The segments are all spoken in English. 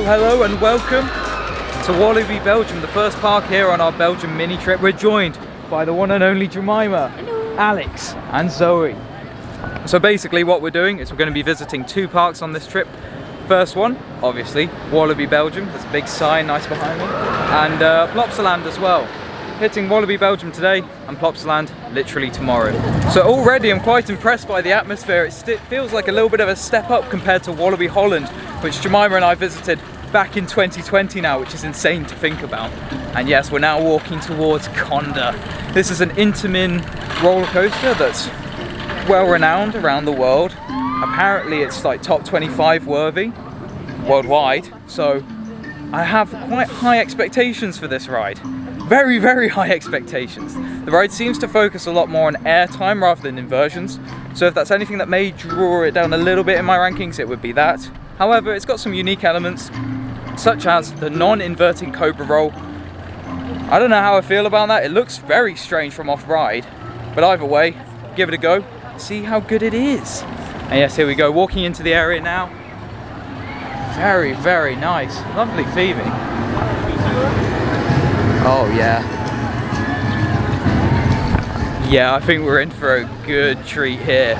Hello and welcome to Walibi Belgium, the first park here on our Belgium mini trip. We're joined by the one and only Jemima, hello, Alex and Zoe. So basically what we're doing is we're going to be visiting two parks on this trip. First one, obviously, Walibi Belgium. There's a big sign nice behind me. And Plopsaland as well. Hitting Walibi Belgium today and Plopsaland literally tomorrow. So already I'm quite impressed by the atmosphere. It feels like a little bit of a step up compared to Walibi Holland, which Jemima and I visited back in 2020 now, which is insane to think about. And yes, we're now walking towards Kondaa. This is an Intamin roller coaster that's well renowned around the world. Apparently it's like top 25 worthy worldwide. So I have quite high expectations for this ride. Very, very high expectations. The ride seems to focus a lot more on airtime rather than inversions. So if that's anything that may draw it down a little bit in my rankings, it would be that. However, it's got some unique elements, such as the non-inverting cobra roll. I don't know how I feel about that. It looks very strange from off-ride. But either way, give it a go. See how good it is. And yes, here we go, walking into the area now. Very, very nice. Lovely theming. Oh yeah. Yeah, I think we're in for a good treat here.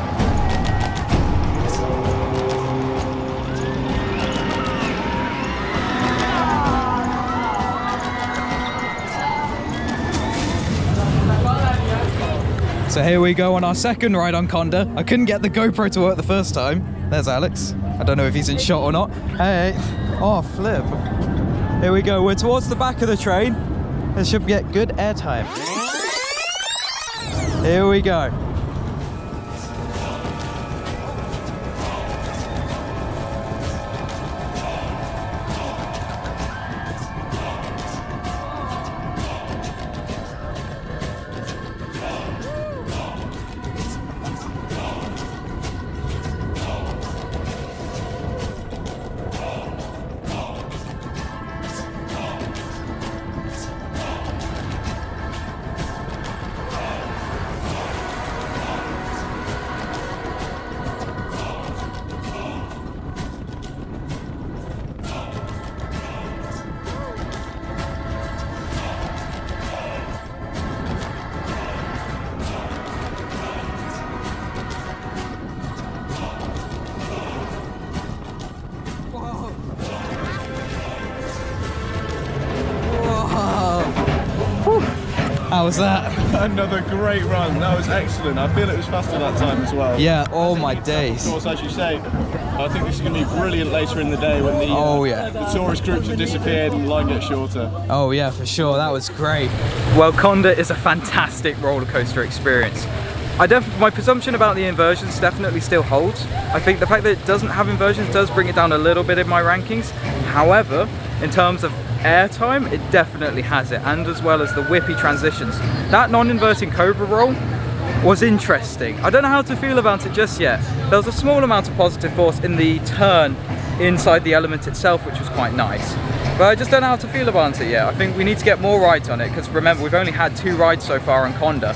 So here we go on our second ride on Kondaa. I couldn't get the GoPro to work the first time. There's Alex. I don't know if he's in shot or not. Hey, oh flip. Here we go, we're towards the back of the train. This should get good airtime. Here we go. How was that? Another great run. That was excellent. I feel it was faster that time as well. Yeah, all my days. Of course, as you say, I think this is going to be brilliant later in the day when the, the tourist groups have disappeared and the line gets shorter. Oh yeah, for sure. That was great. Well, Kondaa is a fantastic roller coaster experience. My presumption about the inversions definitely still holds. I think the fact that it doesn't have inversions does bring it down a little bit in my rankings. However, in terms of airtime, it definitely has it, and as well as the whippy transitions. That non-inverting cobra roll was interesting. I don't know how to feel about it just yet. There was a small amount of positive force in the turn inside the element itself, which was quite nice. But I just don't know how to feel about it yet. I think we need to get more rides on it, because remember, we've only had 2 rides so far on Kondaa.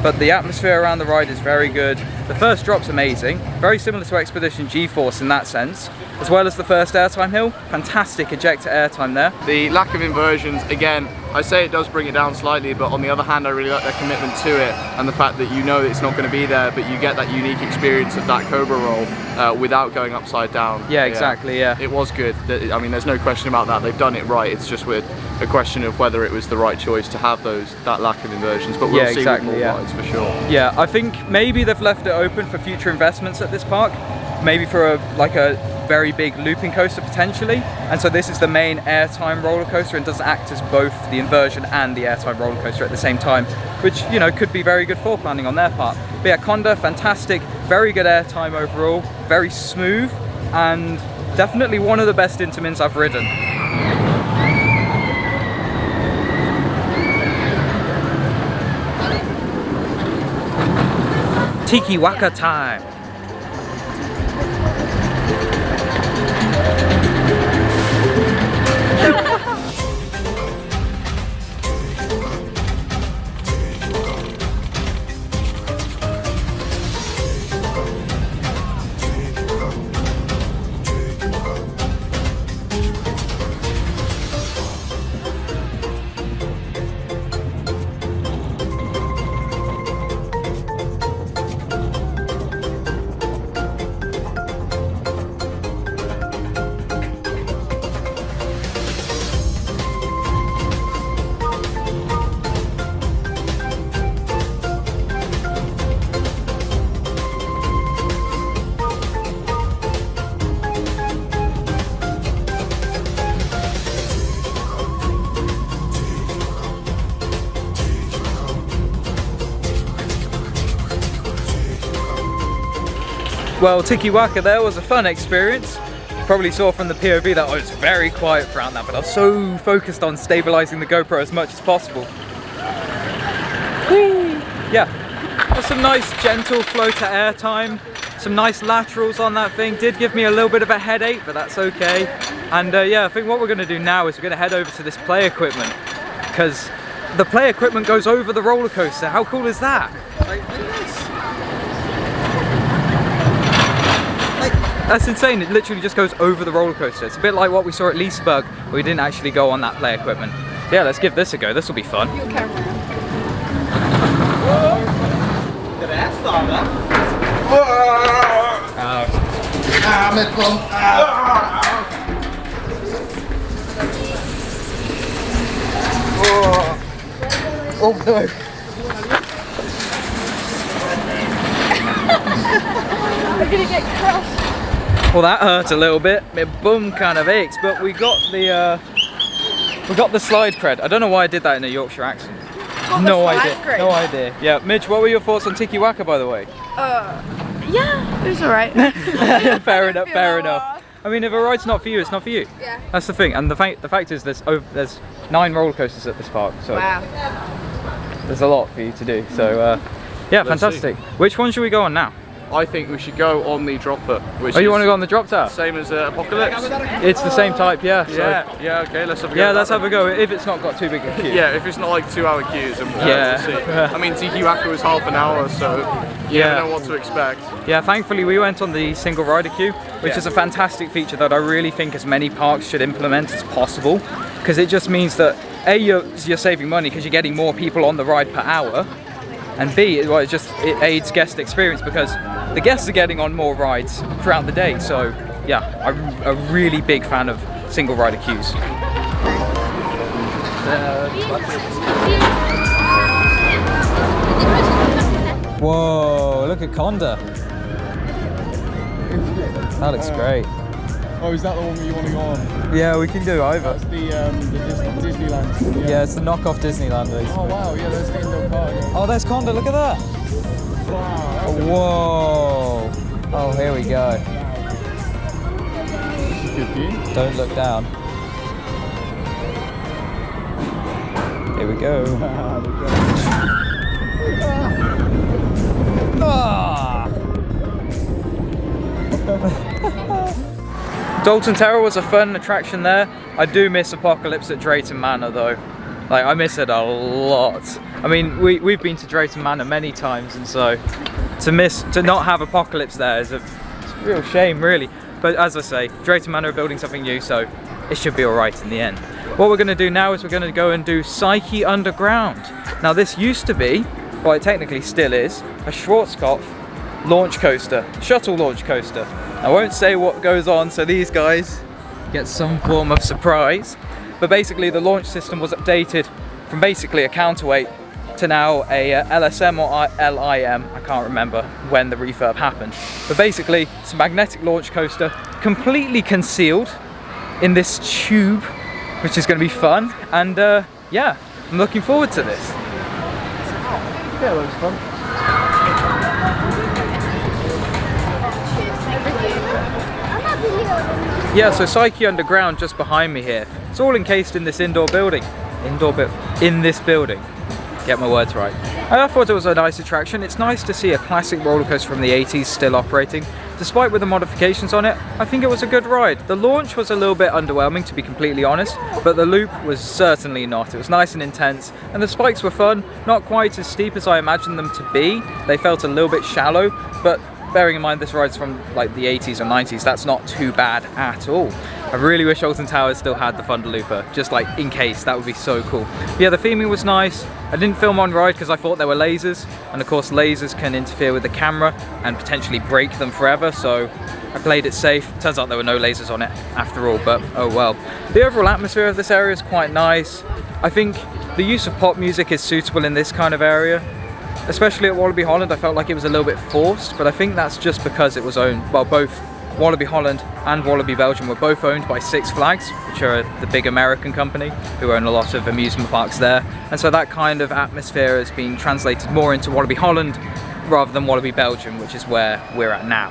But the atmosphere around the ride is very good. The first drop's amazing, very similar to Expedition G-Force in that sense, as well as the first airtime hill. Fantastic ejector airtime there. The lack of inversions, again, I say it does bring it down slightly, but on the other hand, I really like their commitment to it, and the fact that you know it's not going to be there, but you get that unique experience of that cobra roll without going upside down. Yeah, exactly, yeah. It was good. I mean, there's no question about that. They've done it right. It's just a question of whether it was the right choice to have that lack of inversions, but we'll see with more rides for sure. Yeah, I think maybe they've left it open for future investments at this park, maybe for a very big looping coaster potentially, and so this is the main airtime roller coaster and does act as both the inversion and the airtime roller coaster at the same time, which, you know, could be very good for planning on their part. But yeah, Kondaa, fantastic, very good airtime overall, very smooth, and definitely one of the best Intamins I've ridden. Tiki Waka time. Well, Tiki Waka there was a fun experience. Probably saw from the POV that I was very quiet throughout that, but I was so focused on stabilizing the GoPro as much as possible. Whee! Yeah, there's some nice gentle flow to air time, some nice laterals on that thing. Did give me a little bit of a headache, but that's okay. And yeah, I think what we're going to do now is we're going to head over to this play equipment, because the play equipment goes over the roller coaster. How cool is that? That's insane, it literally just goes over the roller coaster. It's a bit like what we saw at Leesburg, where we didn't actually go on that play equipment. Yeah, let's give this a go, this will be fun. Your camera. Oh no! We're gonna get crushed. Well, that hurt a little bit. My bum kind of aches, but we got the slide cred. I don't know why I did that in a Yorkshire accent. No idea. Cred. No idea. Yeah, Midge, what were your thoughts on Tiki Waka, by the way? Yeah, it was alright. Fair enough. Fair enough. I mean, if a ride's not for you, it's not for you. Yeah. That's the thing. And the fact is, there's 9 roller coasters at this park, so Wow. there's a lot for you to do. So yeah, Let's fantastic. Which one should we go on now? I think we should go on the dropper. Which Oh, you is want to go on the drop tower? same as Apocalypse? It's the same type, yeah. So, Yeah, okay, let's have a go. yeah, with let's that have a go. If it's not got too big a queue. Yeah, if it's not like 2-hour queues, and Yeah. we'll see. I mean, Tiki Waka was half an hour, so you Yeah. never know what to expect. Yeah, thankfully we went on the single rider queue, which Yeah. is a fantastic feature that I really think as many parks should implement as possible, because it just means that A, you're saving money because you're getting more people on the ride per hour, and B, well, it aids guest experience because the guests are getting on more rides throughout the day. So yeah, I'm a really big fan of single rider queues. Whoa, look at Kondaa. That looks great. Oh, is that the one that you want to go on? Yeah, we can do either. That's the Disneyland. Yeah, it's the knockoff Disneyland basically. Oh wow, yeah, there's the indoor park. Yeah. Oh, there's Kondaa, look at that. Wow. Whoa. Oh, here we go. Good view. Don't look down. Here we go. Ah. Dalton Tower was a fun attraction there. I do miss Apocalypse at Drayton Manor though. Like, I miss it a lot. I mean, we've been to Drayton Manor many times, and so to not have Apocalypse there is it's a real shame really. But as I say, Drayton Manor are building something new, so it should be alright in the end. What we're going to do now is we're going to go and do Psyche Underground. Now this used to be, well it technically still is, a Schwarzkopf launch coaster, shuttle launch coaster. I won't say what goes on so these guys get some form of surprise, but basically the launch system was updated from basically a counterweight to now a LSM or LIM, I can't remember when the refurb happened, but basically it's a magnetic launch coaster completely concealed in this tube, which is going to be fun, and yeah, I'm looking forward to this. Yeah, that was fun. Yeah, so Psyche Underground just behind me here. It's all encased in this indoor building. In this building. Get my words right. I thought it was a nice attraction. It's nice to see a classic roller coaster from the 80s still operating. Despite with the modifications on it, I think it was a good ride. The launch was a little bit underwhelming, to be completely honest, but the loop was certainly not. It was nice and intense, and the spikes were fun. Not quite as steep as I imagined them to be. They felt a little bit shallow, but bearing in mind this ride's from like the 80s or 90s, that's not too bad at all. I really wish Alton Towers still had the Thunder Looper, just like in case, that would be so cool. But yeah, the theming was nice. I didn't film on ride because I thought there were lasers, and of course lasers can interfere with the camera and potentially break them forever, so I played it safe. Turns out there were no lasers on it after all, but oh well. The overall atmosphere of this area is quite nice. I think the use of pop music is suitable in this kind of area. Especially at Walibi Holland, I felt like it was a little bit forced, but I think that's just because it was owned, well, both Walibi Holland and Walibi Belgium were both owned by Six Flags, which are the big American company who own a lot of amusement parks there. And so that kind of atmosphere is being translated more into Walibi Holland rather than Walibi Belgium, which is where we're at now.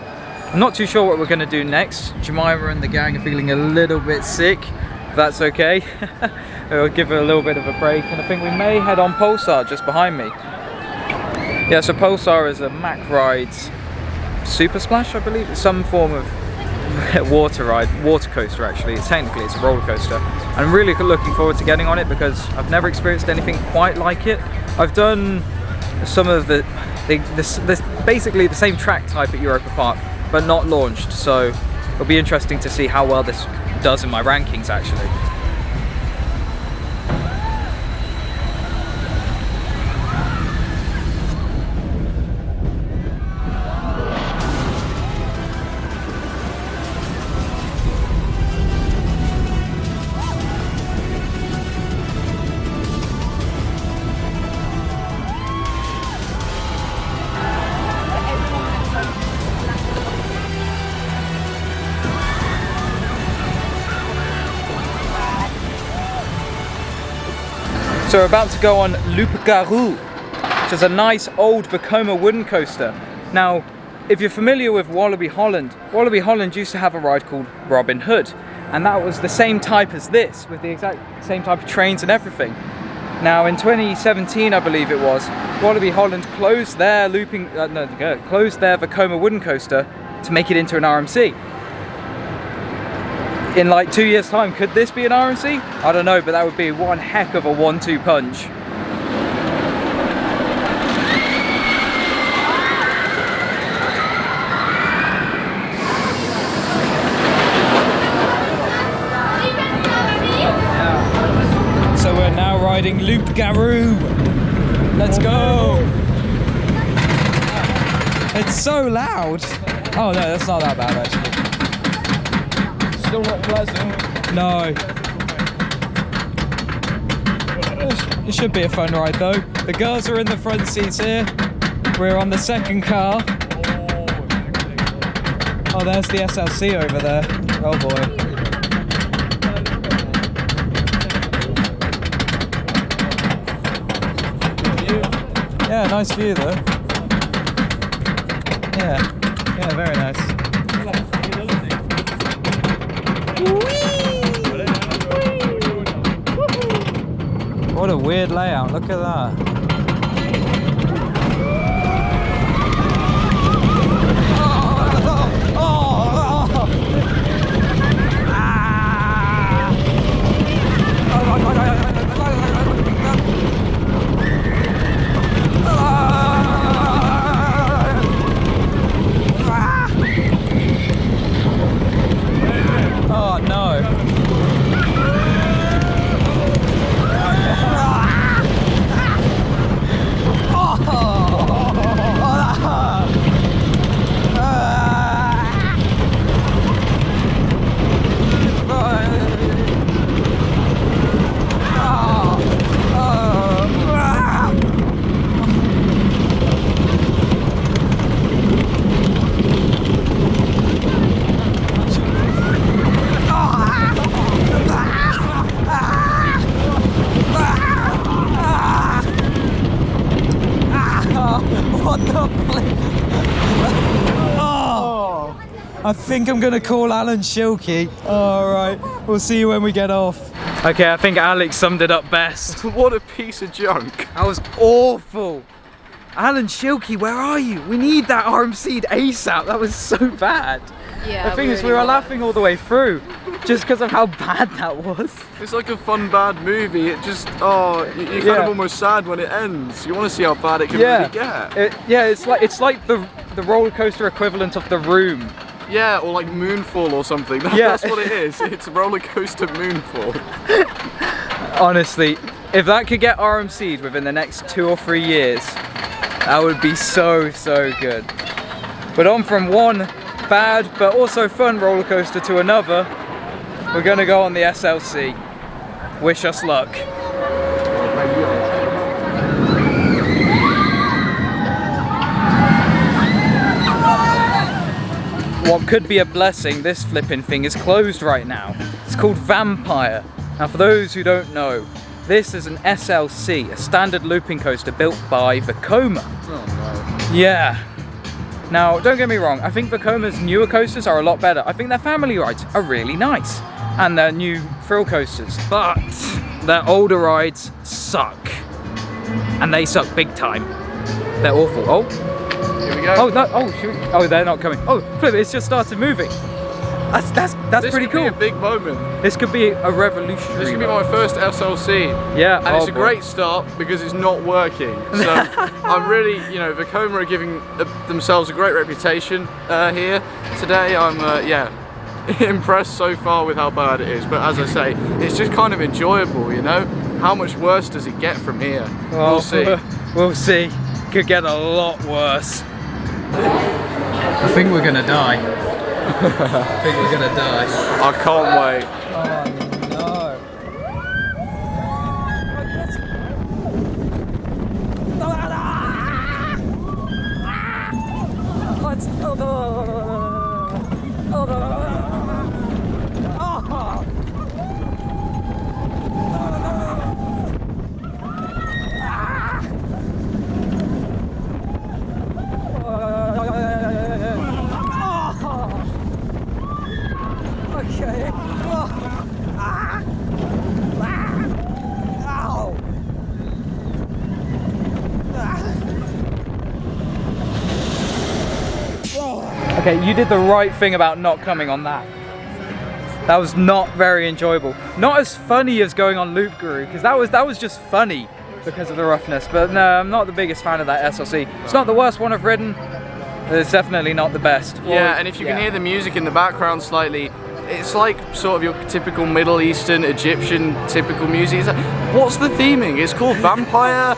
I'm not too sure what we're going to do next. Jemima and the gang are feeling a little bit sick, if that's okay. We'll give her a little bit of a break, and I think we may head on Pulsar just behind me. Yeah, so Pulsar is a Mack Rides Super Splash, I believe. It's some form of water coaster actually. It's a roller coaster. I'm really looking forward to getting on it because I've never experienced anything quite like it. I've done some of basically the same track type at Europa Park, but not launched, so it'll be interesting to see how well this does in my rankings actually. So we're about to go on Loup-Garou, which is a nice old Vekoma wooden coaster. Now, if you're familiar with Walibi Holland used to have a ride called Robin Hood, and that was the same type as this, with the exact same type of trains and everything. Now in 2017, I believe it was, Walibi Holland closed their closed their Vekoma wooden coaster to make it into an RMC. In like 2 years' time, could this be an RMC? I don't know, but that would be one heck of a 1-2 punch. So we're now riding Loup-Garou. Let's go! It's so loud. Oh no, that's not that bad actually. Still not pleasant. No. It should be a fun ride though. The girls are in the front seats here. We're on the second car. Oh, there's the SLC over there. Oh boy. Yeah, nice view though. Yeah, very nice. What a weird layout, look at that. Oh no. What the flip? Oh, I think I'm gonna call Alan Shilkey. Alright, we'll see you when we get off. Okay, I think Alex summed it up best. What a piece of junk. That was awful. Alan Shilkey, where are you? We need that RMC'd ASAP. That was so bad. Yeah, the thing is, we were laughing all the way through just because of how bad that was. It's like a fun bad movie. It just, you're kind of almost sad when it ends. You want to see how bad it can really get. It's like the roller coaster equivalent of The Room. Yeah, or like Moonfall or something. That's what it is. It's roller coaster Moonfall. Honestly, if that could get RMC'd within the next 2 or 3 years, that would be so good. But on from one bad but also fun roller coaster to another, we're gonna go on the SLC. Wish us luck. What could be a blessing, this flipping thing is closed right now. It's called Vampire. Now for those who don't know, this is an SLC, a standard looping coaster built by Vekoma. Oh no. Yeah. Now, don't get me wrong, I think Vekoma's newer coasters are a lot better. I think their family rides are really nice, and their new thrill coasters, but their older rides suck. And they suck big time. They're awful. Oh, Here we go. oh, no, oh, oh, they're not coming. Oh, flip, it's just started moving. That's This pretty could cool. be a big moment. This could be a revolutionary. This could be my first SLC. Yeah, And it's a boy. great start because it's not working. So I'm really, you know, Vekoma are giving themselves a great reputation here today. I'm, yeah, impressed so far with how bad it is. But as I say, it's just kind of enjoyable, you know? How much worse does it get from here? Well, We'll see. We'll see. Could get a lot worse. I think we're gonna die. I think we're gonna die. I can't wait. Oh no. Okay. Okay, you did the right thing about not coming on that. That was not very enjoyable. Not as funny as going on Loop Guru, because that was just funny because of the roughness. But no, I'm not the biggest fan of that SLC. It's not the worst one I've ridden. It's definitely not the best. Yeah, and if you can hear the music in the background slightly, it's like sort of your typical Middle Eastern, Egyptian typical music. It's like, what's the theming? It's called Vampire.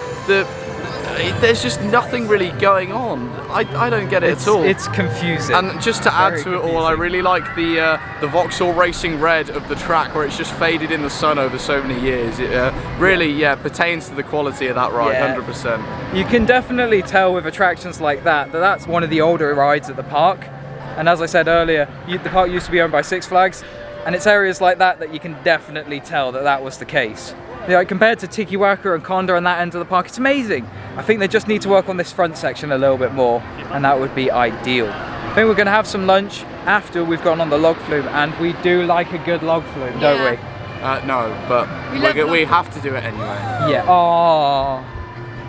There's just nothing really going on. I don't get it at all. It's confusing. And just to add Very to it all, I really like the Vauxhall Racing red of the track, where it's just faded in the sun over so many years. It really, yeah, pertains to the quality of that ride, Yeah. 100%. You can definitely tell with attractions like that that's one of the older rides at the park. And as I said earlier, the park used to be owned by Six Flags, and it's areas like that you can definitely tell that was the case. Yeah, compared to Tiki Waka and Kondaa and that end of the park, it's amazing. I think they just need to work on this front section a little bit more, and that would be ideal. I think we're going to have some lunch after we've gone on the log flume, and we do like a good log flume, don't we? No, but we have to do it anyway. Yeah. Oh,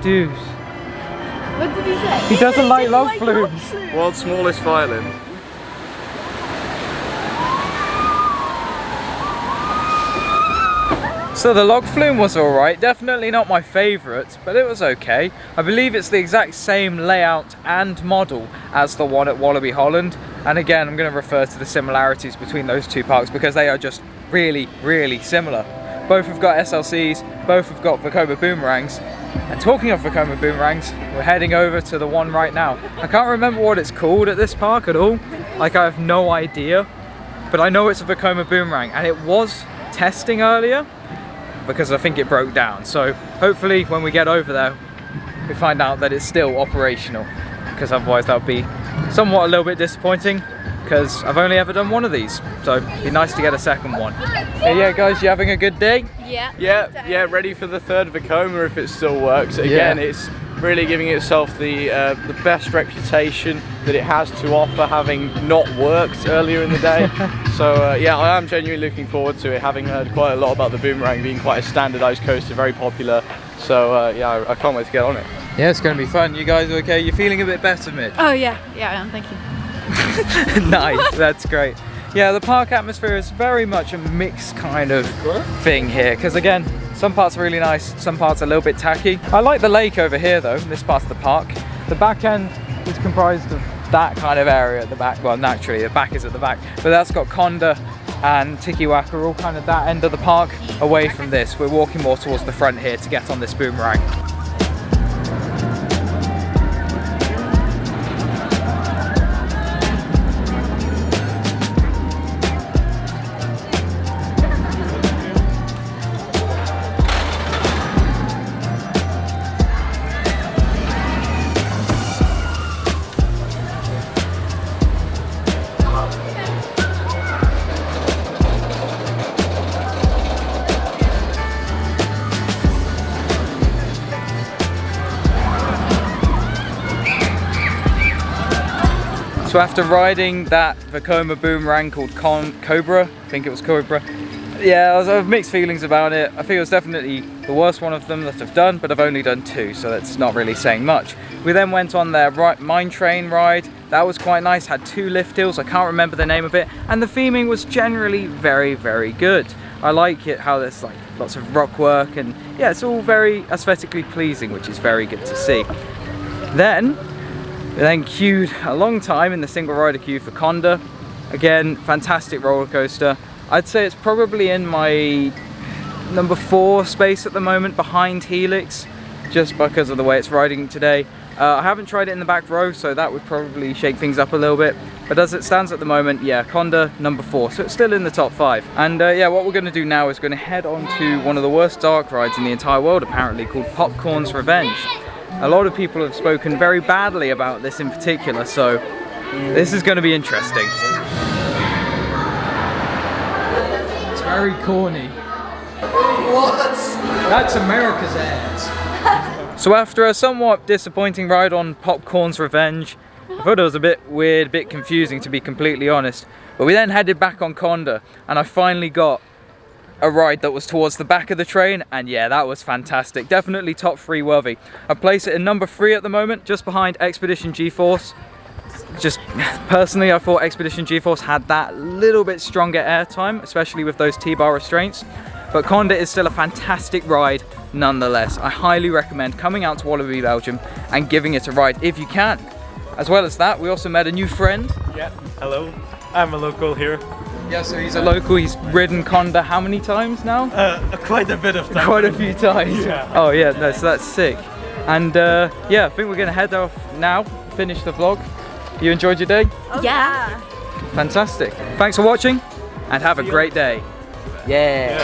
dude. What did he say? He doesn't like didn't log flumes. flumes. World's smallest violin. So the log flume was alright, definitely not my favourite, but it was okay. I believe it's the exact same layout and model as the one at Walibi Holland, and again I'm going to refer to the similarities between those two parks because they are just really, really similar. Both have got SLCs, both have got Vekoma boomerangs, and talking of Vekoma boomerangs, we're heading over to the one right now. I can't remember what it's called at this park at all, like I have no idea, but I know it's a Vekoma boomerang, and it was testing earlier, because I think it broke down. So hopefully when we get over there, we find out that it's still operational, because otherwise that would be somewhat a little bit disappointing, because I've only ever done one of these. So it'd be nice to get a second one. Hey, yeah guys, you having a good day? Yeah. Yeah, ready for the third Vekoma if it still works. Again, Yeah. it's really giving itself the best reputation that it has to offer, having not worked earlier in the day. So yeah, I am genuinely looking forward to it, having heard quite a lot about the boomerang being quite a standardized coaster, very popular. So yeah, I can't wait to get on it. Yeah, it's going to be fun. You guys okay? You're feeling a bit better, Mitch? Oh yeah, I am. Thank you. Nice, that's great. Yeah, the park atmosphere is very much a mixed kind of thing here, because again, some parts are really nice, some parts are a little bit tacky. I like the lake over here though, this part of the park. The back end is comprised of that kind of area at the back. Well, naturally, the back is at the back, but that's got Kondaa and Tiki Waka, all kind of that end of the park away from this. We're walking more towards the front here to get on this boomerang. So after riding that Vekoma boomerang called Cobra, I think it was Cobra, yeah, I have mixed feelings about it. I think it was definitely the worst one of them that I've done, but I've only done 2, so that's not really saying much. We then went on their mine train ride. That was quite nice, had 2 lift hills, I can't remember the name of it, and the theming was generally very, very good. I like it how there's like lots of rock work, and yeah, it's all very aesthetically pleasing, which is very good to see. Then, we then queued a long time in the single rider queue for Kondaa. Again, fantastic roller coaster. I'd say it's probably in my number 4 space at the moment, behind Helix, just because of the way it's riding today. I haven't tried it in the back row, so that would probably shake things up a little bit. But as it stands at the moment, yeah, Kondaa number 4, so it's still in the top 5. And yeah, what we're going to do now is going to head on to one of the worst dark rides in the entire world, apparently, called Popcorn's Revenge. A lot of people have spoken very badly about this in particular, so this is going to be interesting. It's very corny. What? That's America's ass. So after a somewhat disappointing ride on Popcorn's Revenge, I thought it was a bit weird, a bit confusing to be completely honest. But we then headed back on Kondaa, and I finally got a ride that was towards the back of the train, and yeah, that was fantastic. Definitely top 3 worthy. I place it in number 3 at the moment, just behind Expedition G-Force. Just personally, I thought Expedition G-Force had that little bit stronger airtime, especially with those T-bar restraints. But Kondaa is still a fantastic ride nonetheless. I highly recommend coming out to Walibi Belgium and giving it a ride if you can. As well as that, we also met a new friend. Yeah, hello. I'm a local here. Yeah, so he's a local. He's ridden Kondaa how many times now? Quite a bit of time. Quite a few times. Yeah. Oh yeah, no, so that's sick. And yeah, I think we're gonna head off now, finish the vlog. You enjoyed your day? Yeah. Fantastic. Thanks for watching and have a great day. Yeah.